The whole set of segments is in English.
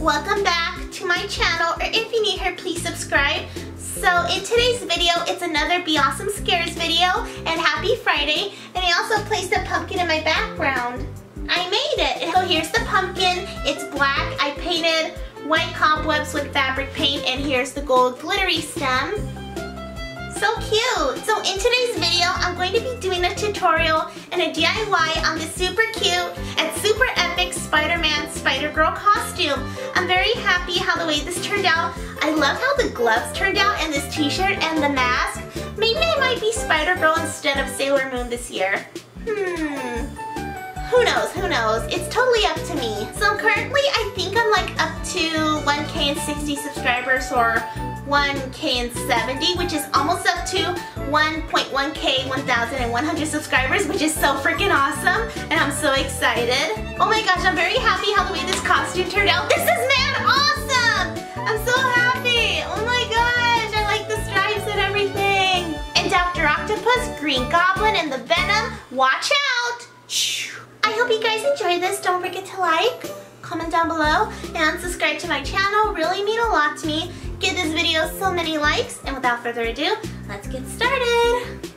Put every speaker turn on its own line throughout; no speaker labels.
welcome back to my channel, or if you're new here, please subscribe. So in today's video, it's another Be Awesome Scares video, and happy Friday, and I also placed a pumpkin in my background. I made it. So here's the pumpkin, it's black. I painted white cobwebs with fabric paint, and here's the gold glittery stem. So cute! So in today's video, I'm going to be doing a tutorial and a DIY on this super cute and super epic Spider-Man Spider-Girl costume. I'm very happy how the way this turned out. I love how the gloves turned out and this t-shirt and the mask. Maybe I might be Spider-Girl instead of Sailor Moon this year. Who knows, who knows? It's totally up to me. So currently, I think I'm like up to 1K and 60 subscribers, or 1K and 70, which is almost up to 1.1K 1,100 subscribers, which is so freaking awesome, and I'm so excited. Oh my gosh, I'm very happy how the way this costume turned out. This is mad awesome! I'm so happy! Oh my gosh, I like the stripes and everything. And Dr. Octopus, Green Goblin, and the Venom, watch out! I hope you guys enjoyed this. Don't forget to like, comment down below, and subscribe to my channel. Really mean a lot to me. Give this video so many likes, and without further ado, let's get started.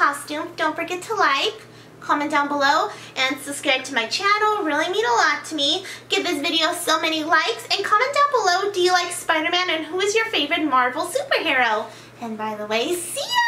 costume. Don't forget to like, comment down below, and subscribe to my channel. Really mean a lot to me. Give this video so many likes, and comment down below, do you like Spider-Man, and who is your favorite Marvel superhero? And by the way, see ya!